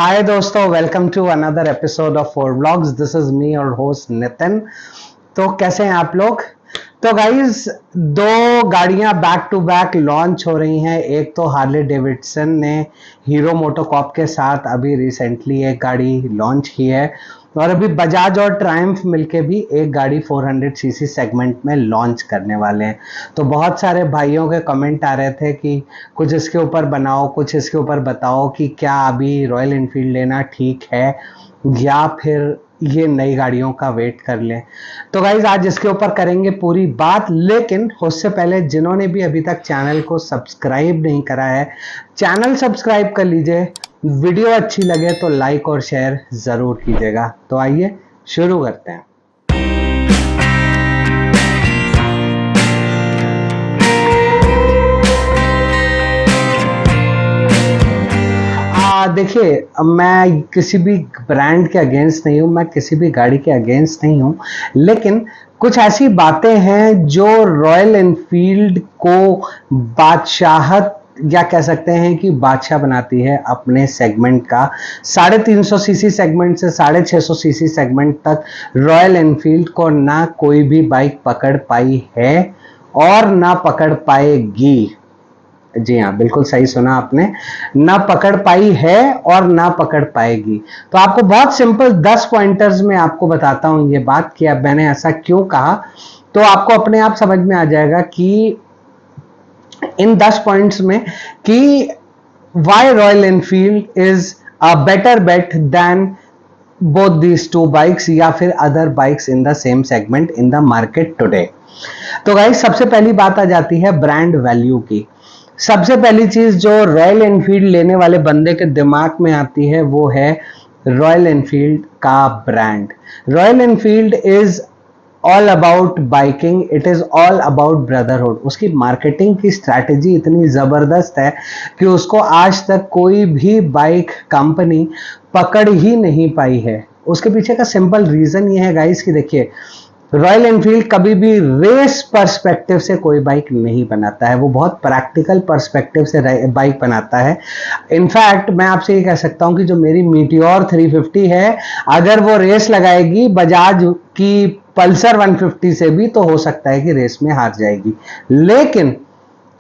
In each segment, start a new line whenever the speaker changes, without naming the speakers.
हाय दोस्तों, welcome to another episode of four vlogs. This is me और host Nitin. तो कैसे हैं आप लोग? तो गाइस, दो गाड़ियां बैक टू बैक लॉन्च हो रही हैं। एक तो हार्ले डेविडसन ने हीरो मोटोकॉर्प के साथ अभी रिसेंटली एक गाड़ी लॉन्च की है, और अभी बजाज और ट्रायम्फ मिलके भी एक गाड़ी 400 सीसी सेगमेंट में लॉन्च करने वाले हैं। तो बहुत सारे भाइयों के कमेंट आ रहे थे कि कुछ इसके ऊपर बनाओ, कुछ इसके ऊपर बताओ कि क्या अभी रॉयल एनफील्ड लेना ठीक है या फिर ये नई गाड़ियों का वेट कर लें। तो गाइज आज इसके ऊपर करेंगे पूरी बात, लेकिन उससे पहले जिन्होंने भी अभी तक चैनल को सब्सक्राइब नहीं करा है, चैनल सब्सक्राइब कर लीजिए। वीडियो अच्छी लगे तो लाइक और शेयर जरूर कीजिएगा। तो आइए शुरू करते हैं। देखिए, मैं किसी भी ब्रांड के अगेंस्ट नहीं हूं, मैं किसी भी गाड़ी के अगेंस्ट नहीं हूं, लेकिन कुछ ऐसी बातें हैं जो रॉयल एनफील्ड को बादशाहत या कह सकते हैं कि बादशाह बनाती है अपने सेगमेंट का। 350 सीसी सेगमेंट से 650 सीसी सेगमेंट तक रॉयल एनफील्ड को ना कोई भी बाइक पकड़ पाई है और ना पकड़ पाएगी। जी हाँ, बिल्कुल सही सुना आपने, ना पकड़ पाई है और ना पकड़ पाएगी। तो आपको बहुत सिंपल 10 पॉइंटर्स में आपको बताता हूं ये बात कि अब मैंने ऐसा क्यों कहा। तो आपको अपने आप समझ में आ जाएगा कि इन 10 पॉइंट्स में कि why Royal Enfield is a better bet than both these two bikes या फिर other bikes in the same segment in the market today। तो गाइस, सबसे पहली बात आ जाती है ब्रांड वैल्यू की। सबसे पहली चीज जो रॉयल एनफील्ड लेने वाले बंदे के दिमाग में आती है वो है रॉयल एनफील्ड का brand. Royal Enfield is all about biking, it is all about brotherhood. उसकी मार्केटिंग की स्ट्रैटेजी इतनी जबरदस्त है कि उसको आज तक कोई भी बाइक कंपनी पकड़ ही नहीं पाई है। उसके पीछे का सिंपल रीजन ये है गाइस कि देखिए, रॉयल एनफील्ड कभी भी रेस पर्सपेक्टिव से कोई बाइक नहीं बनाता है, वो बहुत प्रैक्टिकल पर्सपेक्टिव से बाइक बनाता है। इनफैक्ट मैं आपसे ये कह सकता हूं कि जो मेरी मीटियोर 350 है, अगर वो रेस लगाएगी बजाज की पल्सर 150 से भी, तो हो सकता है कि रेस में हार जाएगी। लेकिन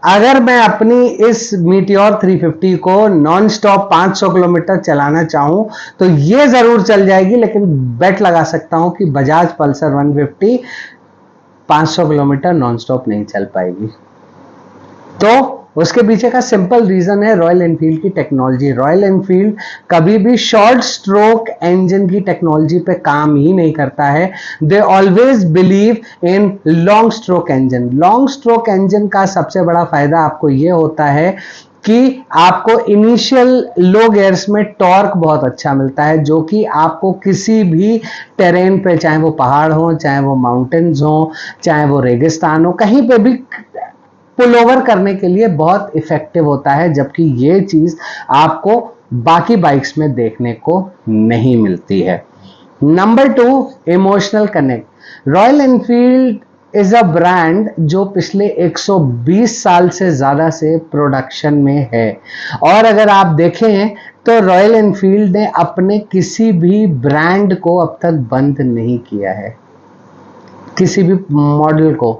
अगर मैं अपनी इस मीटियोर 350 को नॉन स्टॉप 500 किलोमीटर चलाना चाहूं तो ये जरूर चल जाएगी, लेकिन बेट लगा सकता हूं कि Bajaj Pulsar 150 500 kilometre non stop नहीं चल पाएगी। तो उसके पीछे का सिंपल रीजन है रॉयल एनफील्ड की टेक्नोलॉजी। रॉयल एनफील्ड कभी भी शॉर्ट स्ट्रोक इंजन की टेक्नोलॉजी पे काम ही नहीं करता है। They always believe in long stroke engine. Long stroke engine का सबसे बड़ा फायदा आपको यह होता है कि आपको इनिशियल लो गियर्स में टॉर्क बहुत अच्छा मिलता है, जो कि आपको किसी भी टेरेन पे, चाहे वो पहाड़ हो, चाहे वो माउंटेन्स हो, चाहे वो रेगिस्तान हो, कहीं पे भी पुल ओवर करने के लिए बहुत इफेक्टिव होता है। जबकि ये चीज आपको बाकी बाइक्स में देखने को नहीं मिलती है। Number 2, emotional connect. Royal Enfield is a brand जो पिछले 120 साल से ज्यादा से प्रोडक्शन में है, और अगर आप देखें तो रॉयल एनफील्ड ने अपने किसी भी ब्रांड को अब तक बंद नहीं किया है, किसी भी मॉडल को।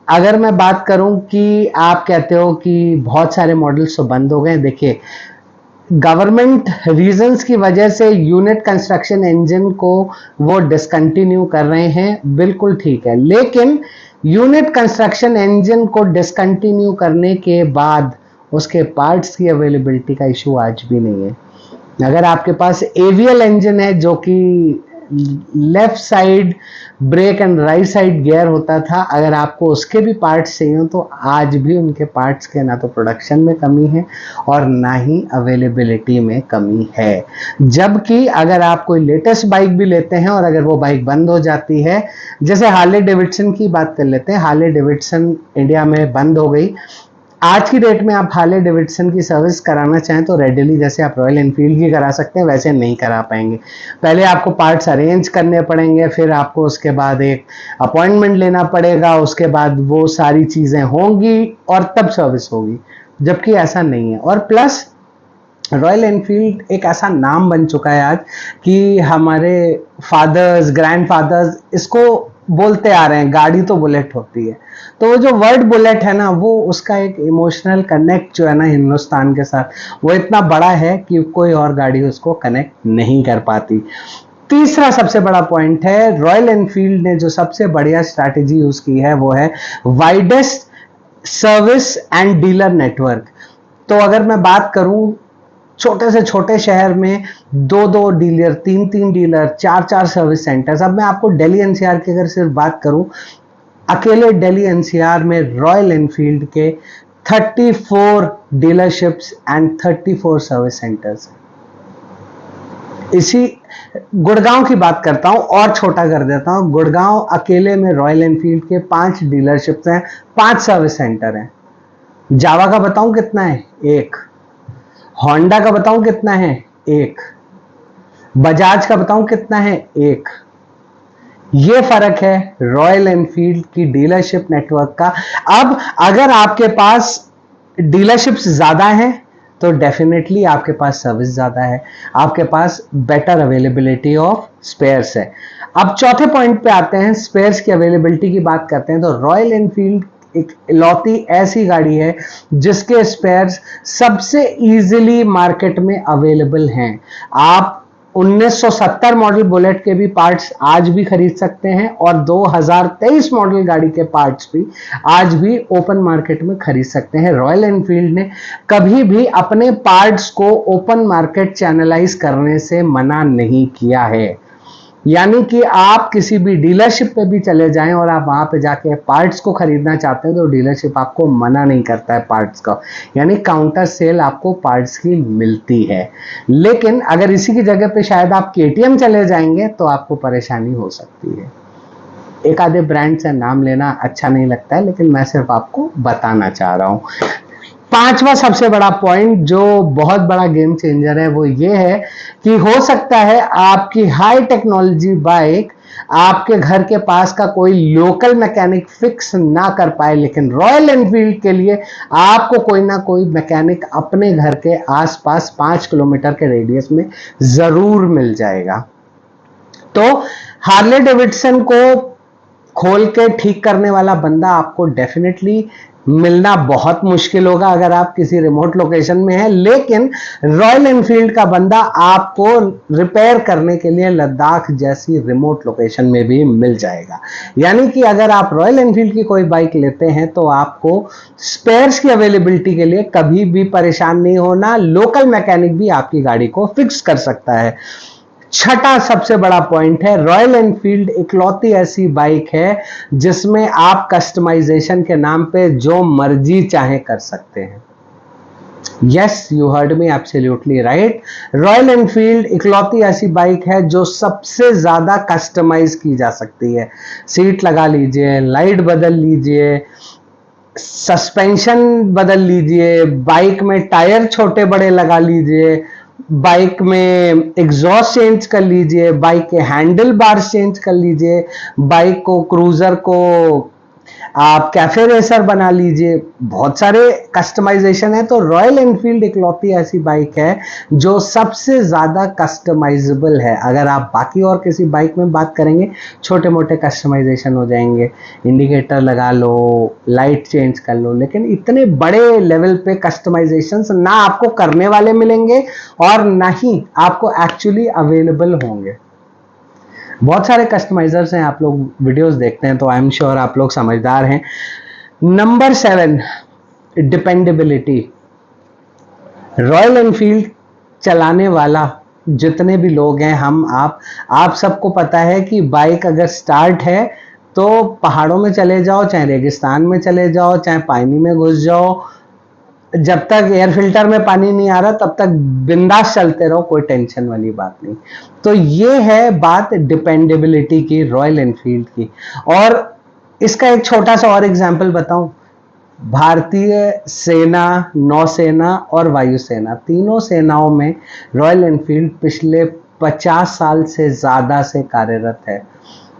अगर मैं बात करूं कि आप कहते हो कि बहुत सारे मॉडल्स तो बंद हो गए, देखिए गवर्नमेंट रीजंस की वजह से यूनिट कंस्ट्रक्शन इंजन को वो डिसकंटिन्यू कर रहे हैं, बिल्कुल ठीक है, लेकिन यूनिट कंस्ट्रक्शन इंजन को डिसकंटिन्यू करने के बाद उसके पार्ट्स की अवेलेबिलिटी का इशू आज भी नहीं है। अगर आपके पास एवीएल इंजन है जो कि left side brake and right side gear होता था, अगर आपको उसके भी पार्ट्स चाहिए तो आज भी उनके पार्ट्स के ना तो प्रोडक्शन में कमी है और ना ही अवेलेबिलिटी में कमी है। जबकि अगर आप कोई लेटेस्ट बाइक भी लेते हैं और अगर वो बाइक बंद हो जाती है, जैसे हार्ले डेविडसन की बात कर लेते हैं, हार्ले डेविडसन इंडिया में बंद हो गई। आज की डेट में आप हार्ले डेविडसन की सर्विस कराना चाहें तो रेडिली जैसे आप रॉयल एनफील्ड की करा सकते हैं वैसे नहीं करा पाएंगे। पहले आपको पार्ट्स अरेंज करने पड़ेंगे, फिर आपको उसके बाद एक अपॉइंटमेंट लेना पड़ेगा, उसके बाद वो सारी चीजें होंगी और तब सर्विस होगी। जबकि ऐसा नहीं है। और प्लस रॉयल एनफील्ड एक ऐसा नाम बन चुका है आज कि हमारे फादर्स, ग्रैंडफादर्स इसको बोलते आ रहे हैं, गाड़ी तो बुलेट होती है। तो वो जो वर्ड बुलेट है ना, वो उसका एक इमोशनल कनेक्ट जो है ना हिंदुस्तान के साथ, वो इतना बड़ा है कि कोई और गाड़ी उसको कनेक्ट नहीं कर पाती। तीसरा सबसे बड़ा पॉइंट है, रॉयल एनफील्ड ने जो सबसे बढ़िया स्ट्रैटेजी यूज की है वो है widest service and dealer network. तो अगर मैं बात करूं, छोटे से छोटे शहर में 2-2 डीलर, 3-3 डीलर, 4-4 सर्विस सेंटर्स। अब मैं आपको दिल्ली एनसीआर की अगर सिर्फ बात करूं, अकेले दिल्ली एनसीआर में रॉयल एनफील्ड के 34 डीलरशिप्स एंड 34 सर्विस सेंटर्स। इसी गुड़गांव की बात करता हूं और छोटा कर देता हूं, गुड़गांव अकेले में रॉयल एनफील्ड के 5 डीलरशिप्स हैं, 5 सर्विस सेंटर हैं। जावा का बताऊं कितना है? 1। होंडा का बताऊं कितना है? 1। बजाज का बताऊं कितना है? 1। ये फर्क है रॉयल एनफील्ड की डीलरशिप नेटवर्क का। अब अगर आपके पास डीलरशिप्स ज्यादा हैं तो डेफिनेटली आपके पास सर्विस ज्यादा है, आपके पास बेटर अवेलेबिलिटी ऑफ स्पेयर्स है। अब चौथे पॉइंट पे आते हैं, स्पेयर्स की अवेलेबिलिटी की बात करते हैं। तो रॉयल एनफील्ड एक इलौती ऐसी गाड़ी है जिसके स्पेयर्स सबसे इजीली मार्केट में अवेलेबल हैं। आप 1970 मॉडल बुलेट के भी पार्ट्स आज भी खरीद सकते हैं और 2023 मॉडल गाड़ी के पार्ट्स भी आज भी ओपन मार्केट में खरीद सकते हैं। रॉयल एनफील्ड ने कभी भी अपने पार्ट्स को ओपन मार्केट चैनलाइज करने से मना नहीं किया है। यानी कि आप किसी भी डीलरशिप पे भी चले जाएं और आप वहां पे जाके पार्ट्स को खरीदना चाहते हैं तो डीलरशिप आपको मना नहीं करता है पार्ट्स का, यानी काउंटर सेल आपको पार्ट्स की मिलती है। लेकिन अगर इसी की जगह पे शायद आप केटीएम चले जाएंगे तो आपको परेशानी हो सकती है। एक आधे ब्रांड से नाम लेना अच्छा नहीं लगता है, लेकिन मैं सिर्फ आपको बताना चाह रहा हूं। पांचवा सबसे बड़ा पॉइंट जो बहुत बड़ा गेम चेंजर है वो ये है कि हो सकता है आपकी हाई टेक्नोलॉजी बाइक आपके घर के पास का कोई लोकल मैकेनिक फिक्स ना कर पाए, लेकिन रॉयल एनफील्ड के लिए आपको कोई ना कोई मैकेनिक अपने घर के आसपास 5 किलोमीटर के रेडियस में जरूर मिल जाएगा। तो हार्ले डेविडसन को खोल के ठीक करने वाला बंदा आपको डेफिनेटली मिलना बहुत मुश्किल होगा अगर आप किसी रिमोट लोकेशन में हैं, लेकिन रॉयल एनफील्ड का बंदा आपको रिपेयर करने के लिए लद्दाख जैसी रिमोट लोकेशन में भी मिल जाएगा। यानी कि अगर आप रॉयल एनफील्ड की कोई बाइक लेते हैं तो आपको स्पेयर्स की अवेलेबिलिटी के लिए कभी भी परेशान नहीं होना, लोकल मैकेनिक भी आपकी गाड़ी को फिक्स कर सकता है। छठा सबसे बड़ा पॉइंट है, रॉयल एनफील्ड इकलौती ऐसी बाइक है जिसमें आप कस्टमाइजेशन के नाम पे जो मर्जी चाहे कर सकते हैं। Yes, you heard me absolutely right. Royal Enfield इकलौती ऐसी बाइक है जो सबसे ज्यादा कस्टमाइज की जा सकती है। सीट लगा लीजिए, लाइट बदल लीजिए, सस्पेंशन बदल लीजिए, बाइक में टायर छोटे बड़े लगा लीजिए, बाइक में एग्जॉस्ट चेंज कर लीजिए, बाइक के हैंडल बार चेंज कर लीजिए, बाइक को क्रूजर को आप कैफे रेसर बना लीजिए। बहुत सारे कस्टमाइजेशन है। तो रॉयल एनफील्ड इकलौती ऐसी बाइक है जो सबसे ज्यादा कस्टमाइजेबल है। अगर आप बाकी और किसी बाइक में बात करेंगे छोटे मोटे कस्टमाइजेशन हो जाएंगे, इंडिकेटर लगा लो, लाइट चेंज कर लो, लेकिन इतने बड़े लेवल पे कस्टमाइजेशन ना आपको करने वाले मिलेंगे और ना ही आपको एक्चुअली अवेलेबल होंगे। बहुत सारे कस्टमाइजर्स हैं, आप लोग वीडियोस देखते हैं तो आई एम श्योर आप लोग समझदार हैं। Number 7, dependability. रॉयल एनफील्ड चलाने वाला जितने भी लोग हैं, आप सबको पता है कि बाइक अगर स्टार्ट है तो पहाड़ों में चले जाओ, चाहे रेगिस्तान में चले जाओ, चाहे पानी में घुस जाओ, जब तक एयर फिल्टर में पानी नहीं आ रहा तब तक बिंदास चलते रहो, कोई टेंशन वाली बात नहीं। तो ये है बात डिपेंडेबिलिटी की रॉयल एनफील्ड की। और इसका एक छोटा सा और एग्जांपल बताऊं, भारतीय सेना, नौसेना और वायुसेना, तीनों सेनाओं में रॉयल एनफील्ड पिछले 50 साल से ज्यादा से कार्यरत है।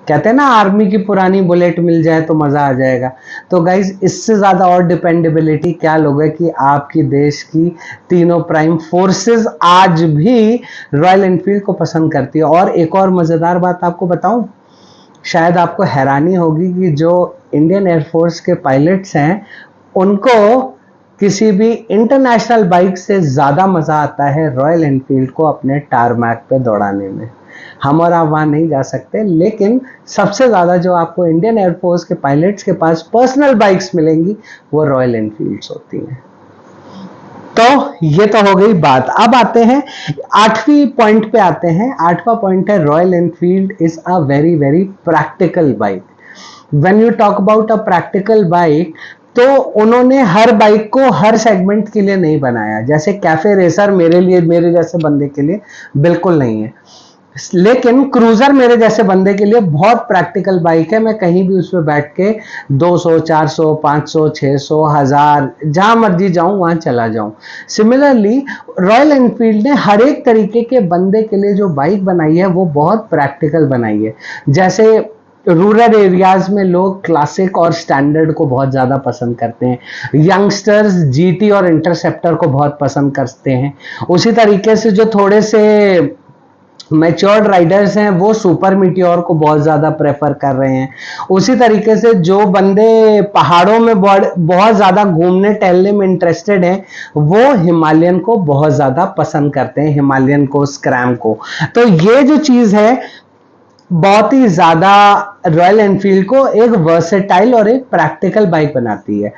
कहते हैं ना आर्मी की पुरानी बुलेट मिल जाए तो मजा आ जाएगा। तो गाइज इससे ज्यादा और डिपेंडेबिलिटी क्या लोगे कि आपकी देश की तीनों प्राइम फोर्सेस आज भी रॉयल एनफील्ड को पसंद करती है। और एक और मजेदार बात आपको बताऊं, शायद आपको हैरानी होगी कि जो इंडियन एयरफोर्स के पायलट्स हैं उनको किसी भी इंटरनेशनल बाइक से ज्यादा मजा आता है रॉयल एनफील्ड को अपने टारमैक पे दौड़ाने में। हम और आप वहां नहीं जा सकते, लेकिन सबसे ज्यादा जो आपको इंडियन एयरफोर्स के पायलट्स के पास पर्सनल बाइक्स मिलेंगी वो रॉयल एनफील्ड्स होती हैं। तो ये तो हो गई बात। अब आते हैं 8वीं पॉइंट पे आते हैं। 8वां पॉइंट है royal Enfield is a very very practical bike. When you talk about a practical bike, तो उन्होंने हर बाइक को हर सेगमेंट के लिए नहीं बनाया। जैसे कैफे रेसर मेरे लिए, मेरे जैसे बंदे के लिए बिल्कुल नहीं है, लेकिन क्रूजर मेरे जैसे बंदे के लिए बहुत प्रैक्टिकल बाइक है। मैं कहीं भी उसमें बैठ के 200, 400, 500, 600, 1000 जहां मर्जी जाऊं वहां चला जाऊं। सिमिलरली रॉयल एनफील्ड ने हर एक तरीके के बंदे के लिए जो बाइक बनाई है वो बहुत प्रैक्टिकल बनाई है। जैसे रूरल एरियाज में लोग क्लासिक और स्टैंडर्ड को बहुत ज्यादा पसंद करते हैं, यंगस्टर्स जीटी और इंटरसेप्टर को बहुत पसंद करते हैं। उसी तरीके से जो थोड़े से मैच्योर्ड राइडर्स हैं वो सुपर मीटियोर को बहुत ज्यादा प्रेफर कर रहे हैं। उसी तरीके से जो बंदे पहाड़ों में बहुत ज्यादा घूमने टहलने में इंटरेस्टेड हैं वो हिमालयन को बहुत ज्यादा पसंद करते हैं, हिमालयन को, स्क्रैम को। तो ये जो चीज है बहुत ही ज्यादा रॉयल एनफील्ड को एक वर्सेटाइल और एक प्रैक्टिकल बाइक बनाती है।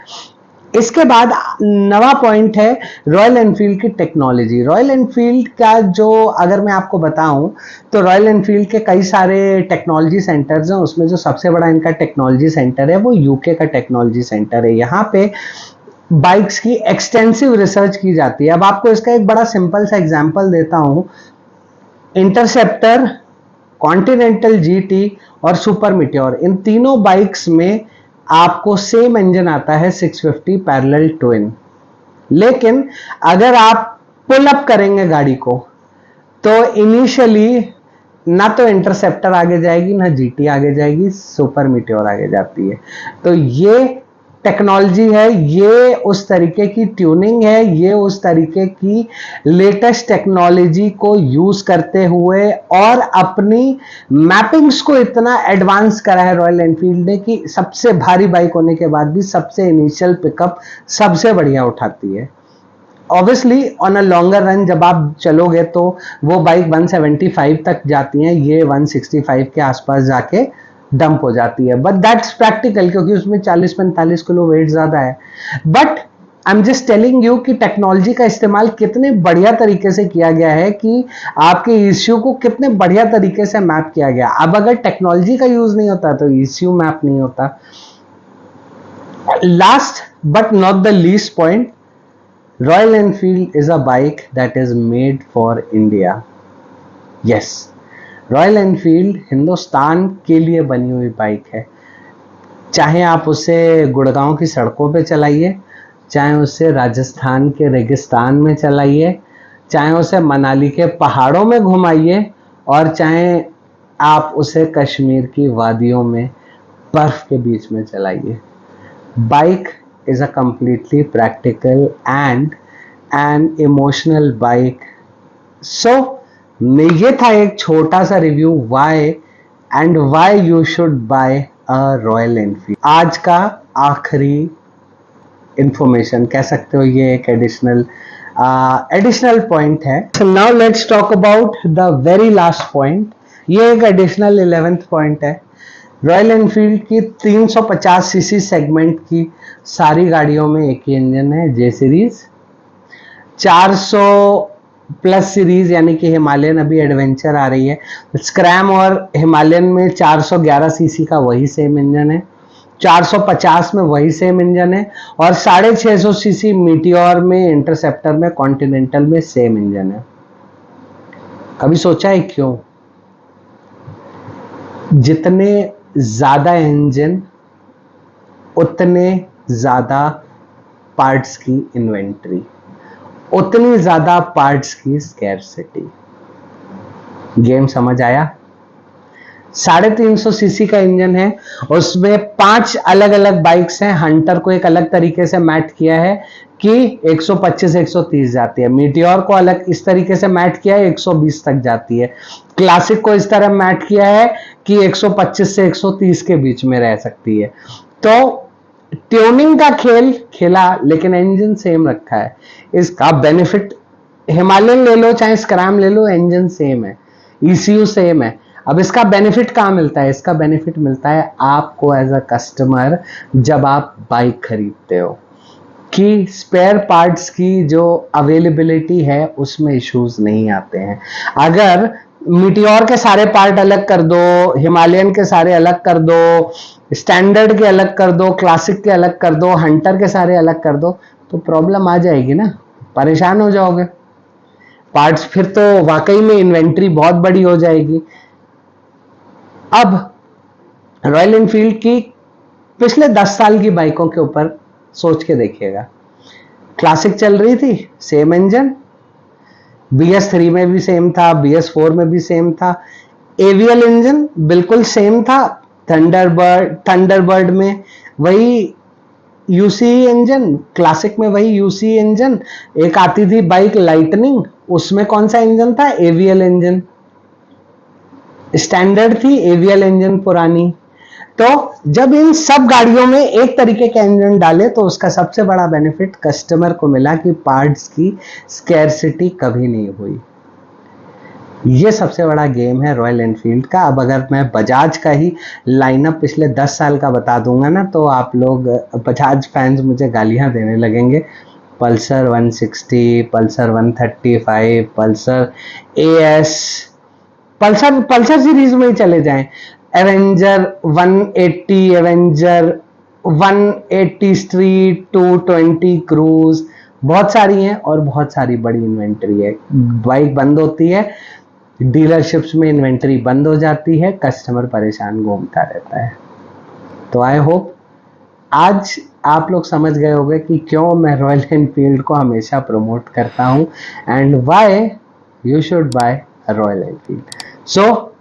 इसके बाद 9वां पॉइंट है रॉयल एनफील्ड की टेक्नोलॉजी। रॉयल एनफील्ड का जो अगर मैं आपको बताऊं तो रॉयल एनफील्ड के कई सारे टेक्नोलॉजी सेंटर्स हैं। उसमें जो सबसे बड़ा इनका टेक्नोलॉजी सेंटर है वो यूके का टेक्नोलॉजी सेंटर है। यहाँ पे बाइक्स की एक्सटेंसिव रिसर्च की जाती है। अब आपको इसका एक बड़ा सिंपल सा एग्जांपल देता हूं। इंटरसेप्टर, कॉन्टिनेंटल जीटी और सुपर मिटियोर, इन तीनों बाइक्स में आपको सेम इंजन आता है 650 पैरेलल ट्विन। लेकिन अगर आप पुल अप करेंगे गाड़ी को तो इनिशियली ना तो इंटरसेप्टर आगे जाएगी ना जीटी आगे जाएगी, सुपर मिटियोर आगे जाती है। तो ये टेक्नोलॉजी है, ये उस तरीके की ट्यूनिंग है, ये उस तरीके की लेटेस्ट टेक्नोलॉजी को यूज करते हुए और अपनी मैपिंग्स को इतना एडवांस करा है रॉयल एनफील्ड ने कि सबसे भारी बाइक होने के बाद भी सबसे इनिशियल पिकअप सबसे बढ़िया उठाती है। Obviously on a longer run जब आप चलोगे तो वो बाइक 175 तक जाती हैं, ये 165 के आसपास जाके डंप हो जाती है। बट दैट्स प्रैक्टिकल क्योंकि उसमें 40-45 किलो वेट ज्यादा है। But I am just telling you कि टेक्नोलॉजी का इस्तेमाल कितने बढ़िया तरीके से किया गया है कि आपके इश्यू को कितने बढ़िया तरीके से मैप किया गया। अब अगर टेक्नोलॉजी का यूज नहीं होता तो इश्यू मैप नहीं होता। Last but not the least point, Royal Enfield is a bike that is made for India. Yes, Royal Enfield Hindustan के लिए बनी हुई बाइक है। चाहे आप उसे गुड़गांव की सड़कों पे चलाइए, चाहे उसे राजस्थान के रेगिस्तान में चलाइए, चाहे उसे मनाली के पहाड़ों में घुमाइए, और चाहे आप उसे कश्मीर की वादियों में बर्फ के बीच में चलाइए। Bike is a completely practical and an emotional bike. So ये था एक छोटा सा review why you should buy a Royal Enfield। आज का आखिरी इंफॉर्मेशन कह सकते हो, ये एक एडिशनल पॉइंट है। Now let's talk about the very last point. ये एक एडिशनल 11th पॉइंट है। रॉयल एनफील्ड की 350 सीसी सेगमेंट की सारी गाड़ियों में एक ही इंजन है, जे सीरीज। 400 प्लस सीरीज यानी कि हिमालयन अभी एडवेंचर आ रही है, स्क्रैम और हिमालयन में 411 सीसी का वही सेम इंजन है, 450 में वही सेम इंजन है, और 650 सीसी मीटियोर में, इंटरसेप्टर में, कॉन्टिनेंटल में सेम इंजन है। कभी सोचा है क्यों? जितने ज्यादा इंजन उतने ज्यादा पार्ट्स की इन्वेंट्री, उतनी ज्यादा पार्ट्स की स्कैरसिटी। गेम समझ आया? 350 सीसी का इंजन है, उसमें 5 अलग अलग बाइक्स हैं। हंटर को एक अलग तरीके से मैट किया है कि 125 130 जाती है, मीटियोर को अलग इस तरीके से मैट किया है 120 तक जाती है, क्लासिक को इस तरह मैट किया है कि 125 से 130 के बीच में रह सकती है। तो ट्यूनिंग का खेल खेला, लेकिन इंजन सेम रखा है। इसका बेनिफिट हिमालयन ले लो चाहे स्क्रैम ले लो, इंजन सेम है, ईसीयू सेम है। अब इसका बेनिफिट कहां मिलता है? इसका बेनिफिट मिलता है आपको एज अ कस्टमर जब आप बाइक खरीदते हो, कि स्पेयर पार्ट्स की जो अवेलेबिलिटी है उसमें इश्यूज नहीं आते हैं। अगर मीटियोर के सारे पार्ट अलग कर दो, हिमालयन के सारे अलग कर दो, स्टैंडर्ड के अलग कर दो, क्लासिक के अलग कर दो, हंटर के सारे अलग कर दो, तो प्रॉब्लम आ जाएगी ना, परेशान हो जाओगे। पार्ट्स फिर तो वाकई में इन्वेंट्री बहुत बड़ी हो जाएगी। अब रॉयल एनफील्ड की पिछले 10 साल की बाइकों के ऊपर सोच के देखिएगा। क्लासिक चल रही थी, सेम इंजन, BS3 में भी सेम था, BS4 में भी सेम था, एवीएल इंजन बिल्कुल सेम था, थंडरबर्ड में वही यूसी इंजन, क्लासिक में वही यूसी इंजन। एक आती थी बाइक लाइटनिंग, उसमें कौन सा इंजन था? AVL engine. स्टैंडर्ड थी एवीएल इंजन पुरानी। तो जब इन सब गाड़ियों में एक तरीके का इंजन डाले तो उसका सबसे बड़ा बेनिफिट कस्टमर को मिला कि पार्ट्स की स्कैरसिटी कभी नहीं हुई। ये सबसे बड़ा गेम है रॉयल एनफील्ड का। अब अगर मैं बजाज का ही लाइनअप पिछले 10 साल का बता दूंगा ना, तो आप लोग बजाज फैंस मुझे गालियां देने लगेंगे। Pulsar 160, Pulsar 135, Pulsar as, Pulsar series में ही चले जाएं, एवेंजर 180, एवेंजर 180 स्ट्रीट, 220 क्रूज, बहुत सारी हैं और बहुत सारी बड़ी इन्वेंट्री है। बाइक बंद होती है, डीलरशिप्स में इन्वेंट्री बंद हो जाती है, कस्टमर परेशान घूमता रहता है। तो आई होप आज आप लोग समझ गए होंगे कि क्यों मैं रॉयल एनफील्ड को हमेशा प्रमोट करता हूं and why you should buy a Royal Enfield. So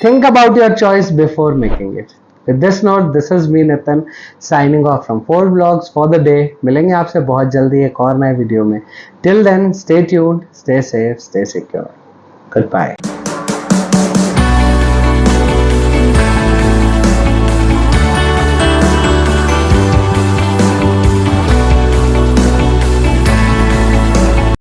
think about your choice before making it. With this note, this is me Nitin signing off from Ford Vlogs for the day. मिलेंगे आपसे बहुत जल्दी एक और नए video में. Till then, stay tuned, stay safe, stay secure. Goodbye.